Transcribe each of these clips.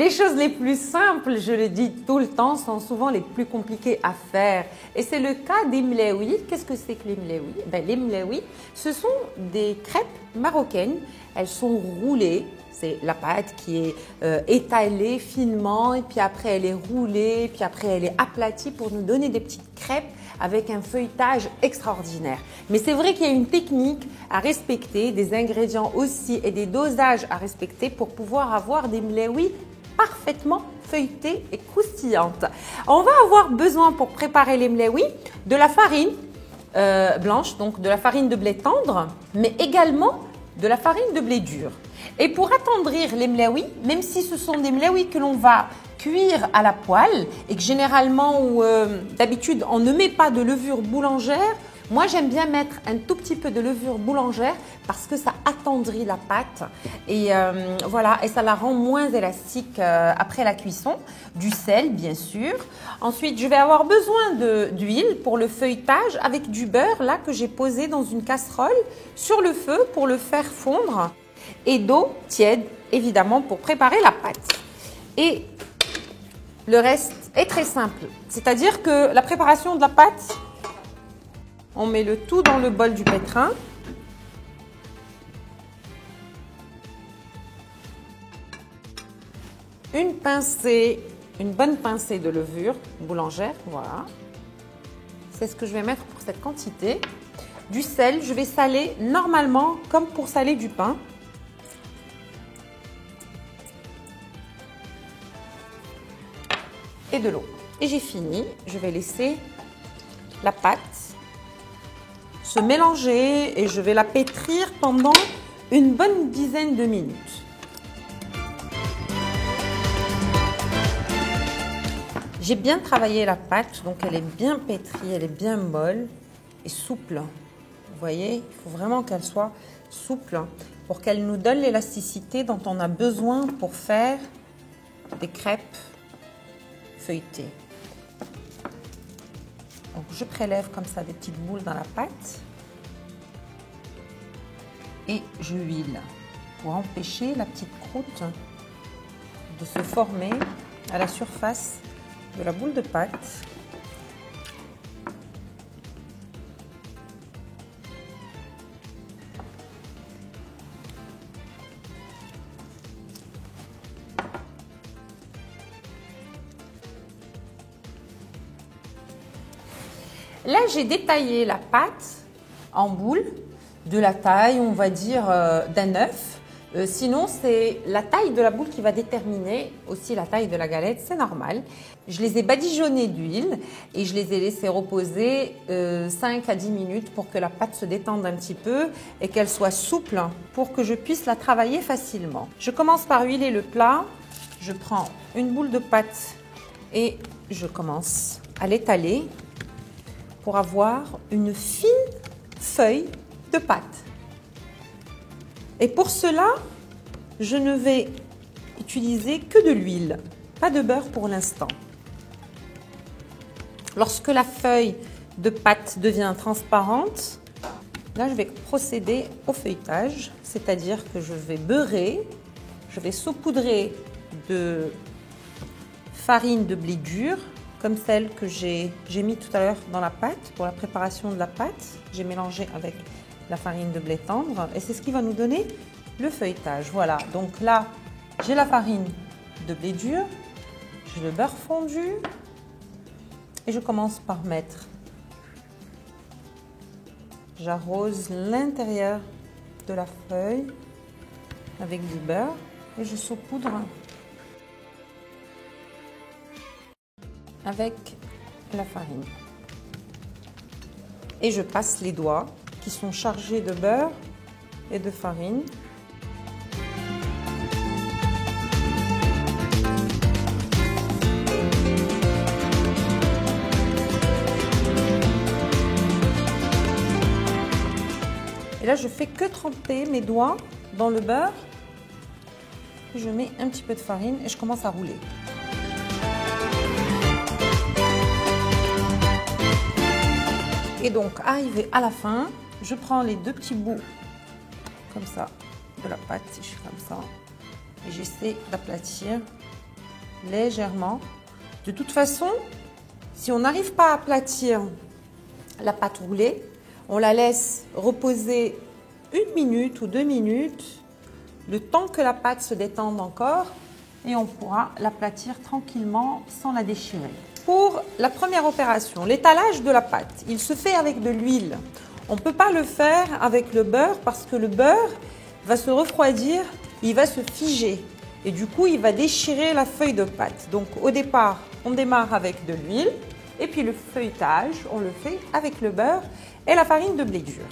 Les choses les plus simples, je le dis tout le temps, sont souvent les plus compliquées à faire. Et c'est le cas des mlaoui. Qu'est-ce que c'est que les mlaoui? Les mlaoui, ce sont des crêpes marocaines. Elles sont roulées. C'est la pâte qui est étalée finement et puis après elle est roulée, puis après elle est aplatie pour nous donner des petites crêpes avec un feuilletage extraordinaire. Mais c'est vrai qu'il y a une technique à respecter, des ingrédients aussi et des dosages à respecter pour pouvoir avoir des mlaoui parfaitement feuilletées et croustillantes. On va avoir besoin pour préparer les mlaoui de la farine blanche, donc de la farine de blé tendre, mais également de la farine de blé dur. Et pour attendrir les mlaoui, même si ce sont des mlaoui que l'on va cuire à la poêle et que généralement ou d'habitude on ne met pas de levure boulangère, moi j'aime bien mettre un tout petit peu de levure boulangère parce que ça attendrit la pâte et voilà, et ça la rend moins élastique après la cuisson. Du sel bien sûr. Ensuite je vais avoir besoin d'huile pour le feuilletage avec du beurre là que j'ai posé dans une casserole sur le feu pour le faire fondre et d'eau tiède évidemment pour préparer la pâte. Et le reste est très simple, c'est-à-dire que la préparation de la pâte, on met le tout dans le bol du pétrin. Une bonne pincée de levure boulangère, voilà. C'est ce que je vais mettre pour cette quantité. Du sel, je vais saler normalement comme pour saler du pain. Et de l'eau. Et j'ai fini, je vais laisser la pâte se mélanger et je vais la pétrir pendant une bonne dizaine de minutes. J'ai bien travaillé la pâte, donc elle est bien pétrie, elle est bien molle et souple. Vous voyez, il faut vraiment qu'elle soit souple pour qu'elle nous donne l'élasticité dont on a besoin pour faire des crêpes feuilletées. Donc je prélève comme ça des petites boules dans la pâte et je huile pour empêcher la petite croûte de se former à la surface de la boule de pâte. Là, j'ai détaillé la pâte en boules de la taille, on va dire, d'un œuf. Sinon, c'est la taille de la boule qui va déterminer aussi la taille de la galette, c'est normal. Je les ai badigeonnés d'huile et je les ai laissés reposer 5 à 10 minutes pour que la pâte se détende un petit peu et qu'elle soit souple pour que je puisse la travailler facilement. Je commence par huiler le plat. Je prends une boule de pâte et je commence à l'étaler pour avoir une fine feuille de pâte. Et pour cela, je ne vais utiliser que de l'huile, pas de beurre pour l'instant. Lorsque la feuille de pâte devient transparente, là je vais procéder au feuilletage, c'est-à-dire que je vais beurrer, je vais saupoudrer de farine de blé dur, comme celle que j'ai mis tout à l'heure dans la pâte, pour la préparation de la pâte. J'ai mélangé avec la farine de blé tendre et c'est ce qui va nous donner le feuilletage. Voilà, donc là, j'ai la farine de blé dur, j'ai le beurre fondu et je commence par mettre, j'arrose l'intérieur de la feuille avec du beurre et je saupoudre avec la farine. Et je passe les doigts qui sont chargés de beurre et de farine. Et là, je fais que tremper mes doigts dans le beurre. Je mets un petit peu de farine et je commence à rouler. Et donc, arrivé à la fin, je prends les deux petits bouts, comme ça, de la pâte, si je fais comme ça, et j'essaie d'aplatir légèrement. De toute façon, si on n'arrive pas à aplatir la pâte roulée, on la laisse reposer 1 minute ou 2 minutes, le temps que la pâte se détende encore, et on pourra l'aplatir tranquillement sans la déchirer. Pour la première opération, l'étalage de la pâte, il se fait avec de l'huile. On ne peut pas le faire avec le beurre parce que le beurre va se refroidir, il va se figer et du coup il va déchirer la feuille de pâte. Donc au départ, on démarre avec de l'huile et puis le feuilletage, on le fait avec le beurre et la farine de blé dur.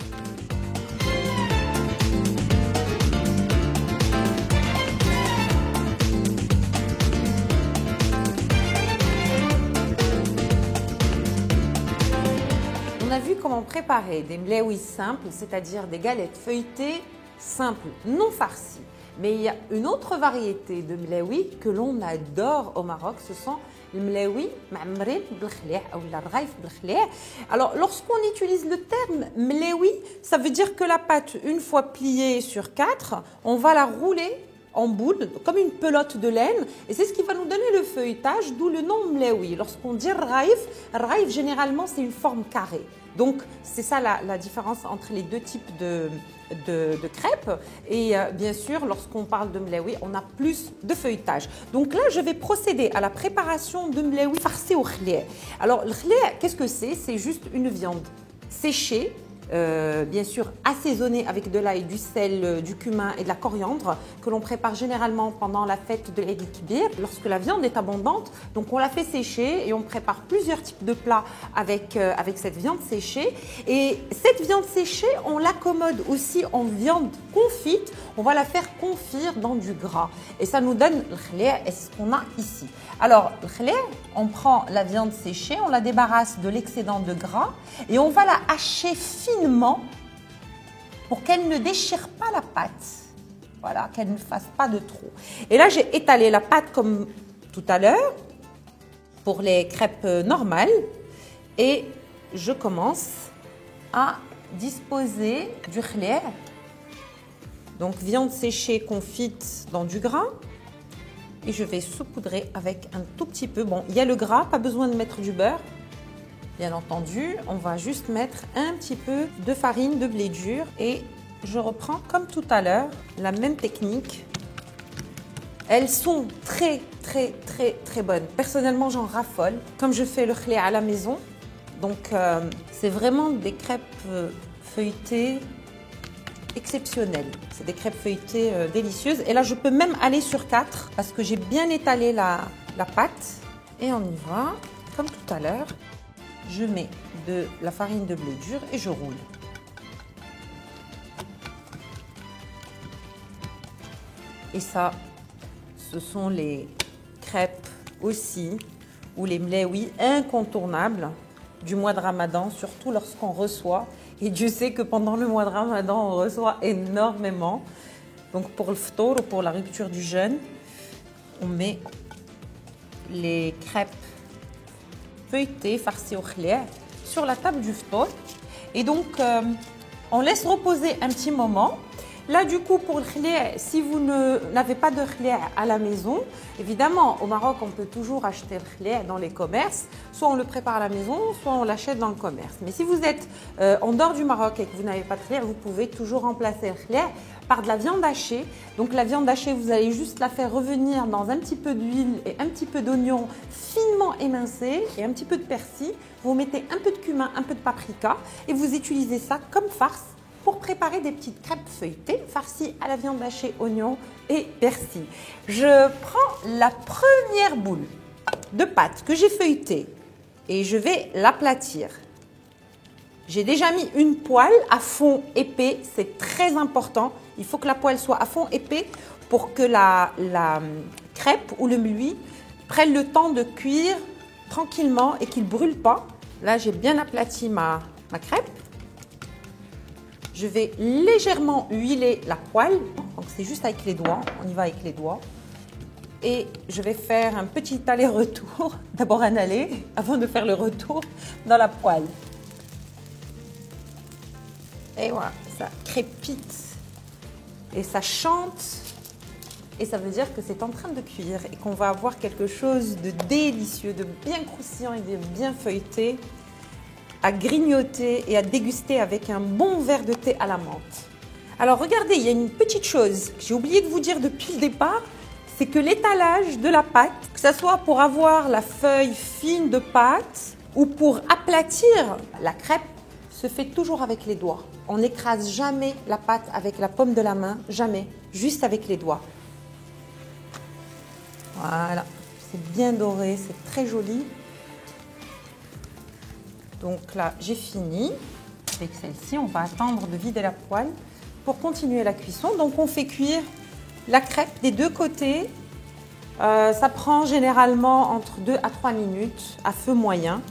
On a vu comment préparer des mlewi simples, c'est-à-dire des galettes feuilletées simples, non farcies. Mais il y a une autre variété de mlewi que l'on adore au Maroc, ce sont les mlewi ma'mrin bil-khlia' ou la raif bil-khlia'. Alors, lorsqu'on utilise le terme mlewi, ça veut dire que la pâte, une fois pliée sur 4, on va la rouler en boule, comme une pelote de laine, et c'est ce qui va nous donner le feuilletage, d'où le nom mlewi. Lorsqu'on dit raif généralement c'est une forme carrée. Donc c'est ça la différence entre les deux types de crêpes. Et bien sûr, lorsqu'on parle de mlewi, on a plus de feuilletage. Donc là, je vais procéder à la préparation de mlewi farci au khlia'. Alors le khlia', qu'est-ce que c'est? C'est juste une viande séchée, bien sûr assaisonnée avec de l'ail, du sel, du cumin et de la coriandre que l'on prépare généralement pendant la fête de l'Eid el-Kibir lorsque la viande est abondante. Donc on la fait sécher et on prépare plusieurs types de plats avec cette viande séchée. Et cette viande séchée, on l'accommode aussi en viande confite. On va la faire confire dans du gras et ça nous donne le khlia' et ce qu'on a ici. Alors le khlia', on prend la viande séchée, on la débarrasse de l'excédent de gras et on va la hacher finement pour qu'elle ne déchire pas la pâte. Voilà, qu'elle ne fasse pas de trop. Et là, j'ai étalé la pâte comme tout à l'heure pour les crêpes normales et je commence à disposer du khlia'. Donc viande séchée confite dans du gras. Et je vais saupoudrer avec un tout petit peu. Bon, il y a le gras, pas besoin de mettre du beurre. Bien entendu, on va juste mettre un petit peu de farine de blé dur. Et je reprends comme tout à l'heure la même technique. Elles sont très bonnes. Personnellement, j'en raffole. Comme je fais le khlia' à la maison. Donc, c'est vraiment des crêpes feuilletées exceptionnelles. C'est des crêpes feuilletées délicieuses. Et là, je peux même aller sur 4 parce que j'ai bien étalé la pâte. Et on y va, comme tout à l'heure. Je mets de la farine de blé dur et je roule. Et ça, ce sont les crêpes aussi, ou les mlewi incontournables du mois de Ramadan, surtout lorsqu'on reçoit. Et Dieu sait que pendant le mois de Ramadan, on reçoit énormément. Donc pour le ftour ou pour la rupture du jeûne, on met les crêpes feuilletées, farcies au khlia' sur la table du ftour. Et donc, on laisse reposer un petit moment. Là, du coup, pour le khlia', si vous n'avez pas de khlia' à la maison, évidemment, au Maroc, on peut toujours acheter le khlia' dans les commerces. Soit on le prépare à la maison, soit on l'achète dans le commerce. Mais si vous êtes en dehors du Maroc et que vous n'avez pas de khlia', vous pouvez toujours remplacer le khlia' par de la viande hachée. Donc la viande hachée, vous allez juste la faire revenir dans un petit peu d'huile et un petit peu d'oignon finement émincé et un petit peu de persil. Vous mettez un peu de cumin, un peu de paprika et vous utilisez ça comme farce pour préparer des petites crêpes feuilletées farcies à la viande hachée, oignon et persil. Je prends la première boule de pâte que j'ai feuilletée et je vais l'aplatir. J'ai déjà mis une poêle à fond épais, c'est très important. Il faut que la poêle soit à fond épais pour que la crêpe ou le mlewi prenne le temps de cuire tranquillement et qu'il ne brûle pas. Là, j'ai bien aplati ma crêpe. Je vais légèrement huiler la poêle, donc c'est juste avec les doigts, on y va avec les doigts. Et je vais faire un petit aller-retour, d'abord un aller, avant de faire le retour dans la poêle. Et voilà, ça crépite et ça chante et ça veut dire que c'est en train de cuire et qu'on va avoir quelque chose de délicieux, de bien croustillant et de bien feuilleté à grignoter et à déguster avec un bon verre de thé à la menthe. Alors regardez, il y a une petite chose que j'ai oublié de vous dire depuis le départ, c'est que l'étalage de la pâte, que ce soit pour avoir la feuille fine de pâte ou pour aplatir la crêpe, se fait toujours avec les doigts. On n'écrase jamais la pâte avec la paume de la main, jamais, juste avec les doigts. Voilà, c'est bien doré, c'est très joli. Donc là, j'ai fini. Avec celle-ci, on va attendre de vider la poêle pour continuer la cuisson. Donc on fait cuire la crêpe des deux côtés. Ça prend généralement entre 2 à 3 minutes à feu moyen.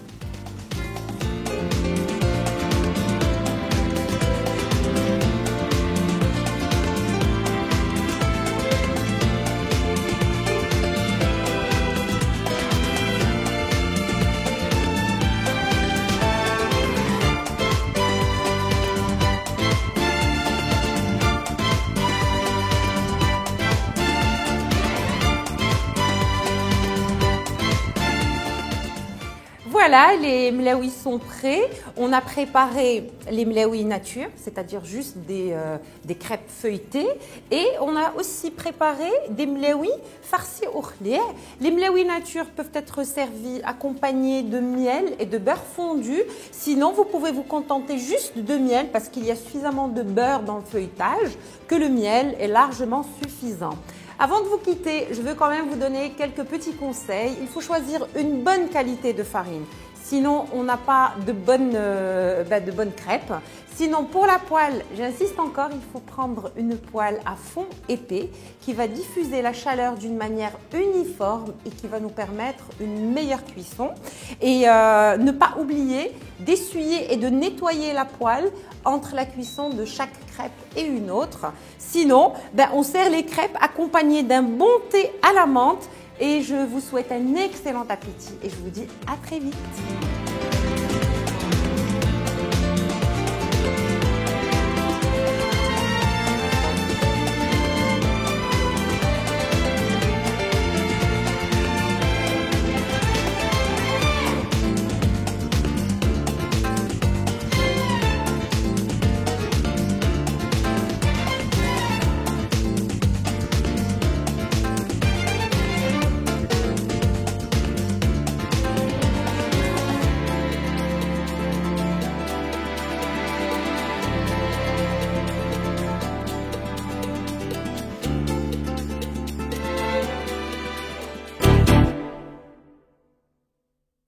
Voilà, les mlaouis sont prêts. On a préparé les mlaouis nature, c'est-à-dire juste des crêpes feuilletées. Et on a aussi préparé des mlaouis farcis au khlieh. Les mlaouis nature peuvent être servis accompagnés de miel et de beurre fondu. Sinon, vous pouvez vous contenter juste de miel parce qu'il y a suffisamment de beurre dans le feuilletage que le miel est largement suffisant. Avant de vous quitter, je veux quand même vous donner quelques petits conseils. Il faut choisir une bonne qualité de farine. Sinon, on n'a pas de bonnes crêpes. Sinon, pour la poêle, j'insiste encore, il faut prendre une poêle à fond épais qui va diffuser la chaleur d'une manière uniforme et qui va nous permettre une meilleure cuisson. Et ne pas oublier d'essuyer et de nettoyer la poêle entre la cuisson de chaque crêpe et une autre. Sinon, on sert les crêpes accompagnées d'un bon thé à la menthe. Et je vous souhaite un excellent appétit et je vous dis à très vite.